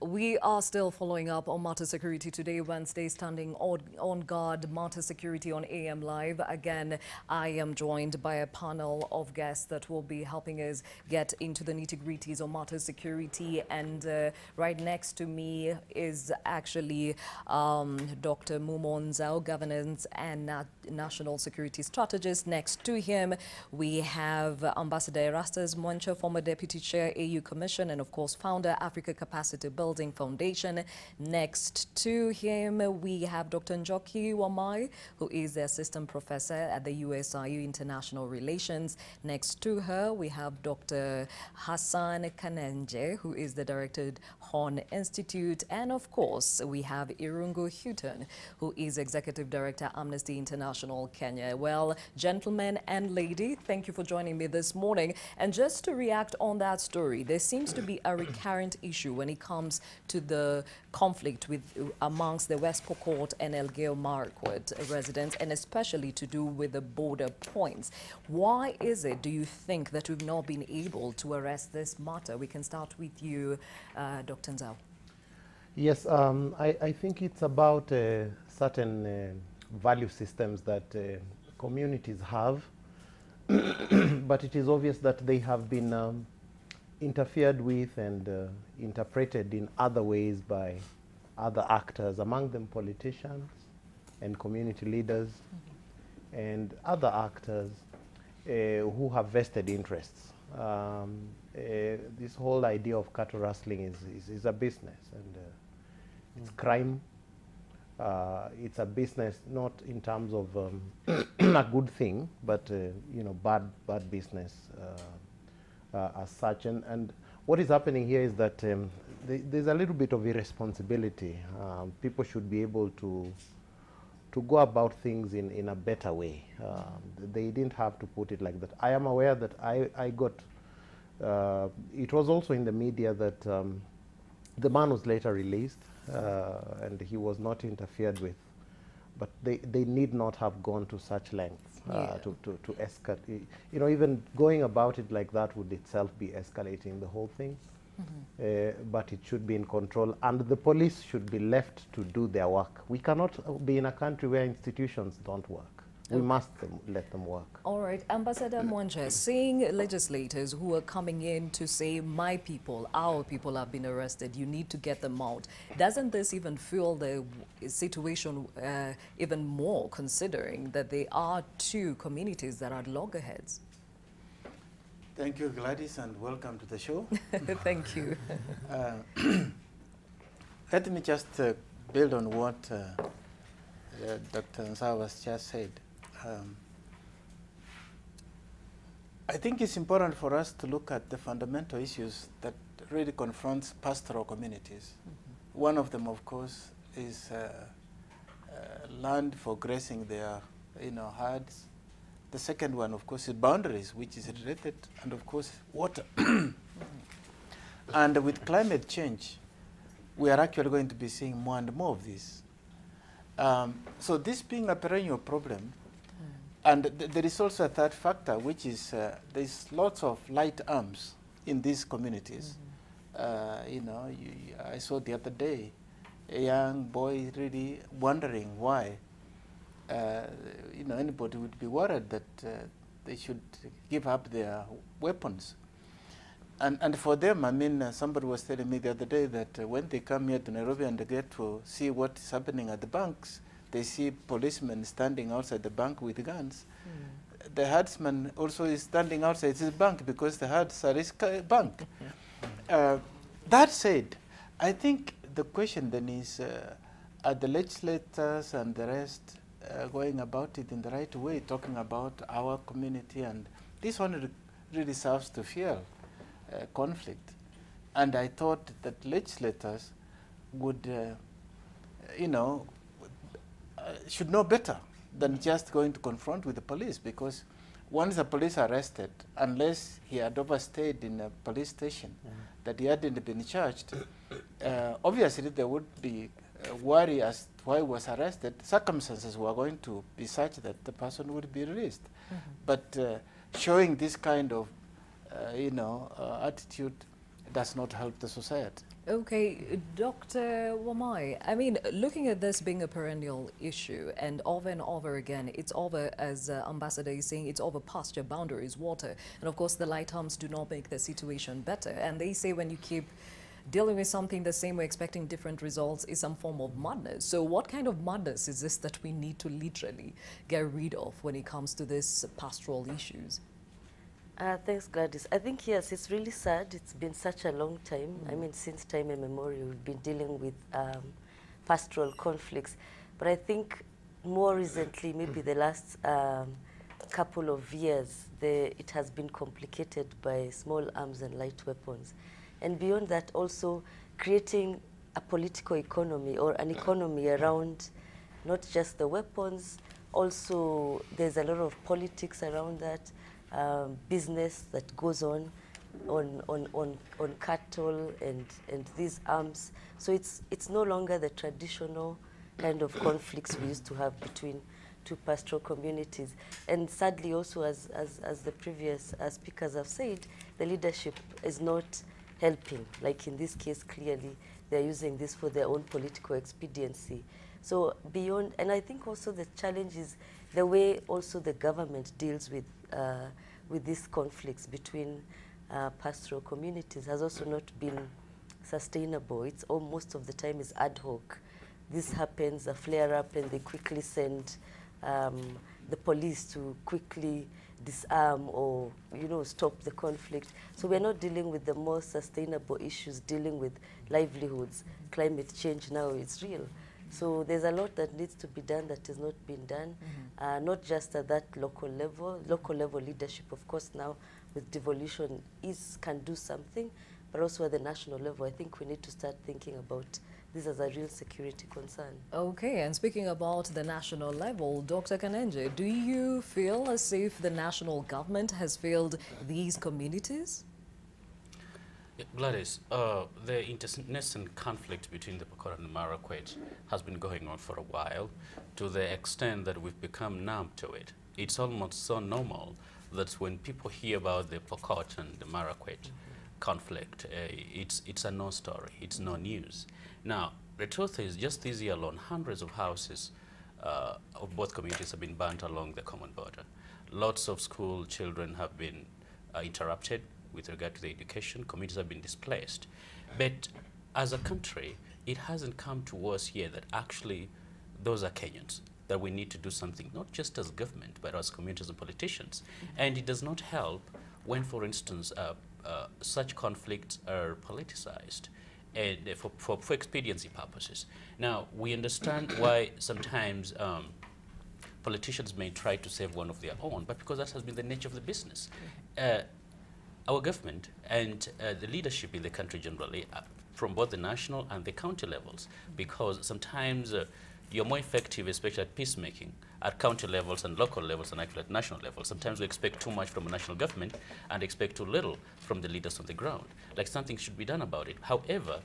We are still following up on Matter Security today, Wednesday, standing on guard, Matter Security on AM Live. Again, I am joined by a panel of guests that will be helping us get into the nitty-gritties on Matter Security. And right next to me is actually Dr. Mumon Zhao, Governance and National Security Strategist. Next to him, we have Ambassador Erastus Moncho, former Deputy Chair, AU Commission, and of course, founder, Africa Capacity Building Foundation. Next to him, we have Dr. Njoki Wamai, who is the Assistant Professor at the USIU International Relations. Next to her, we have Dr. Hassan Kanenje, who is the Director Horn Institute. And of course, we have Irungu Houghton, who is Executive Director, Amnesty International Kenya. Well, gentlemen and lady, thank you for joining me this morning. And just to react on that story, there seems to be a recurrent issue when it comes to the conflict amongst the West Pokot and Elgeyo Marakwet residents, and especially to do with the border points. Why is it, do you think, that we've not been able to arrest this matter? We can start with you, Dr. Nzao. Yes, I think it's about certain value systems that communities have, but it is obvious that they have been interfered with and interpreted in other ways by other actors, among them politicians and community leaders and other actors who have vested interests. This whole idea of cattle rustling is a business, and it's crime. It's a business not in terms of a good thing, but you know, bad business as such. And what is happening here is that there's a little bit of irresponsibility. People should be able to go about things in a better way. They didn't have to put it like that. I am aware that I got, it was also in the media that the man was later released and he was not interfered with. But they need not have gone to such lengths to escalate. You know, even going about it like that would itself be escalating the whole thing. But it should be in control, and the police should be left to do their work. We cannot be in a country where institutions don't work. We must let them work. All right, Ambassador Monche, seeing legislators who are coming in to say, my people, our people have been arrested, you need to get them out. Doesn't this even fuel the situation even more, considering that there are two communities that are loggerheads? Thank you, Gladys, and welcome to the show. Thank you. Let me just build on what Dr. Nzao has just said. I think it's important for us to look at the fundamental issues that really confronts pastoral communities. One of them, of course, is land for grazing their herds. The second one, of course, is boundaries, which is related, and of course, water. And with climate change, we are actually going to be seeing more and more of this. So this being a perennial problem, and there is also a third factor, which is there's lots of light arms in these communities. I saw the other day a young boy really wondering why anybody would be worried that they should give up their weapons. And for them, I mean, somebody was telling me the other day that when they come here to Nairobi and they get to see what is happening at the banks, they see policemen standing outside the bank with guns. The herdsman also is standing outside his bank because the herds are his bank. That said, I think the question then is, are the legislators and the rest going about it in the right way, talking about our community? And this one really serves to fuel conflict. And I thought that legislators would, should know better than just going to confront with the police, because once the police are arrested, unless he had overstayed in a police station, that he hadn't been charged, obviously there would be worry as to why he was arrested. Circumstances were going to be such that the person would be released. But showing this kind of attitude does not help the society. Okay, Dr. Wamai, I mean, looking at this being a perennial issue and over again, it's over, as Ambassador is saying, it's over pasture, boundaries, water. And of course, the light arms do not make the situation better. And they say when you keep dealing with something the same way, expecting different results is some form of madness. So what kind of madness is this that we need to literally get rid of when it comes to these pastoral issues? Thanks, Gladys. I think, yes, it's really sad. It's been such a long time. I mean, since time immemorial, we've been dealing with pastoral conflicts. But I think more recently, maybe the last couple of years, it has been complicated by small arms and light weapons. And beyond that, also creating a political economy or an economy around not just the weapons, also there's a lot of politics around that. Business that goes on cattle and these arms. So it's no longer the traditional kind of conflicts we used to have between two pastoral communities. And sadly also, as the previous speakers have said, the leadership is not helping. Like in this case, clearly they're using this for their own political expediency. So beyond, and I think also the challenge is the way also the government deals with these conflicts between pastoral communities has also not been sustainable. It's most of the time is ad hoc. This happens, a flare-up, and they quickly send the police to quickly disarm or, you know, stop the conflict. So we're not dealing with the more sustainable issues, dealing with livelihoods. Climate change now is real. So there's a lot that needs to be done that has not been done, not just at that local level. Local level leadership, of course, now with devolution can do something, but also at the national level, I think we need to start thinking about this as a real security concern. Okay, and speaking about the national level, Dr. Kanenje, do you feel as if the national government has failed these communities? Yeah, Gladys, the internecine conflict between the Pokot and the Marakwet has been going on for a while, to the extent that we've become numb to it. It's almost so normal that when people hear about the Pokot and the Marakwet conflict, it's a non-story, it's no news. Now, the truth is, just this year alone, hundreds of houses of both communities have been burnt along the common border. Lots of school children have been interrupted with regard to the education. Communities have been displaced. But as a country, it hasn't come to us here that actually those are Kenyans, that we need to do something, not just as government, but as communities and politicians. And it does not help when, for instance, such conflicts are politicized and for expediency purposes. Now, we understand why sometimes politicians may try to save one of their own, but because that has been the nature of the business. Our government and the leadership in the country generally, from both the national and the county levels, because sometimes you're more effective, especially at peacemaking, at county levels and local levels than actually at national levels. Sometimes we expect too much from a national government and expect too little from the leaders on the ground. Like something should be done about it. However,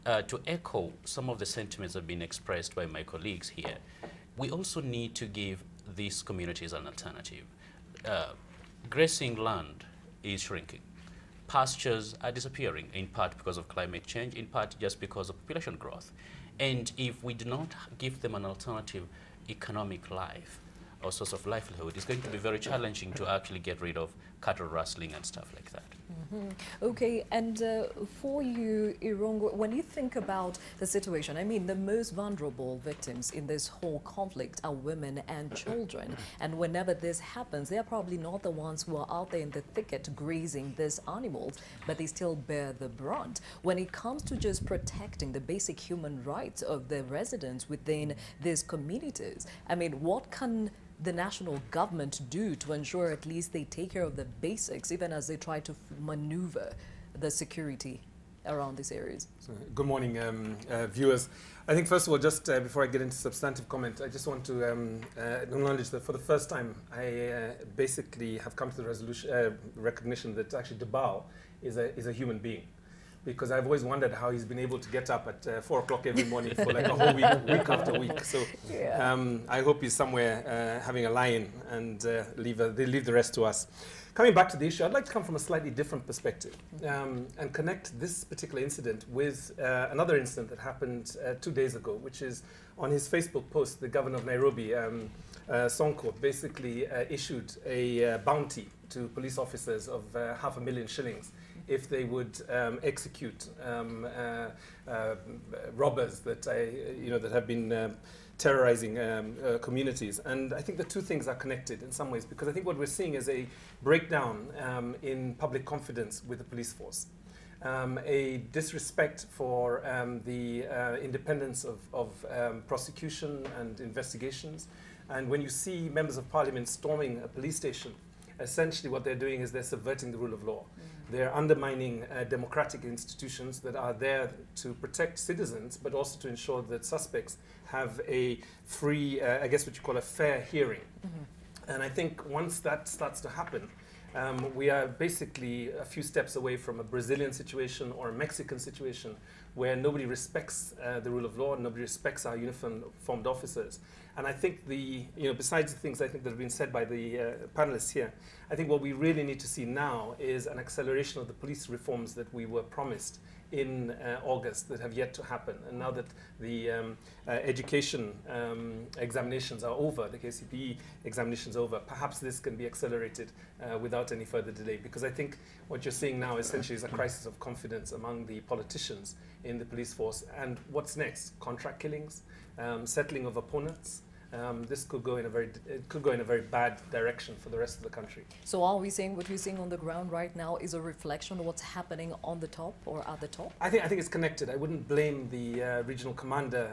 to echo some of the sentiments that have been expressed by my colleagues here, we also need to give these communities an alternative. Grazing land is shrinking. Pastures are disappearing, in part because of climate change, in part just because of population growth. And if we do not give them an alternative economic life or source of livelihood, it's going to be very challenging to actually get rid of cattle rustling and stuff like that. Okay, and for you, Irungu, when you think about the situation, I mean, the most vulnerable victims in this whole conflict are women and children. And whenever this happens, they are probably not the ones who are out there in the thicket grazing these animals, but they still bear the brunt. When it comes to just protecting the basic human rights of the residents within these communities, I mean, what can the national government do to ensure at least they take care of the basics, even as they try to maneuver the security around these areas? So, good morning, viewers. I think first of all, just before I get into substantive comment, I just want to acknowledge that for the first time, I basically have come to the recognition that actually Debao is a human being. because I've always wondered how he's been able to get up at 4 o'clock every morning for like a whole week after week. So I hope he's somewhere having a lie-in, and they leave the rest to us. Coming back to the issue, I'd like to come from a slightly different perspective and connect this particular incident with another incident that happened 2 days ago, which is on his Facebook post, the governor of Nairobi, Sonko, basically issued a bounty to police officers of 500,000 shillings if they would execute robbers that that have been terrorizing communities. And I think the two things are connected in some ways, because I think what we're seeing is a breakdown in public confidence with the police force. A disrespect for the independence of prosecution and investigations. And when you see members of parliament storming a police station, essentially what they're doing is they're subverting the rule of law. They're undermining democratic institutions that are there to protect citizens, but also to ensure that suspects have a free, I guess what you call a fair hearing. And I think once that starts to happen, we are basically a few steps away from a Brazilian situation or a Mexican situation where nobody respects the rule of law, and nobody respects our uniformed officers. And I think besides the things I think that have been said by the panelists here, I think what we really need to see now is an acceleration of the police reforms that we were promised in August that have yet to happen. And now that the education examinations are over, the KCPE examinations over, perhaps this can be accelerated without any further delay. Because I think what you're seeing now essentially is a crisis of confidence among the politicians in the police force. And what's next? Contract killings, settling of opponents. This could go in a very bad direction for the rest of the country. So are we saying what we're seeing on the ground right now is a reflection of what's happening on the top or at the top? I think it's connected. I wouldn't blame the regional commander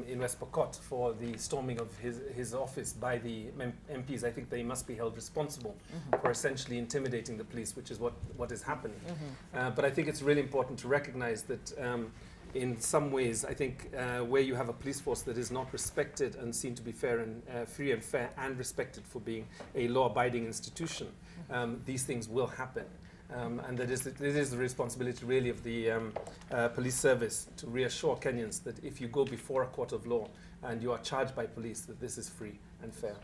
in West Pokot for the storming of his office by the MPs. I think they must be held responsible for essentially intimidating the police, which is what is happening. But I think it's really important to recognize that in some ways, I think where you have a police force that is not respected and seen to be fair and free and fair and respected for being a law-abiding institution, these things will happen. And it is the responsibility really of the police service to reassure Kenyans that if you go before a court of law and you are charged by police, that this is free and fair.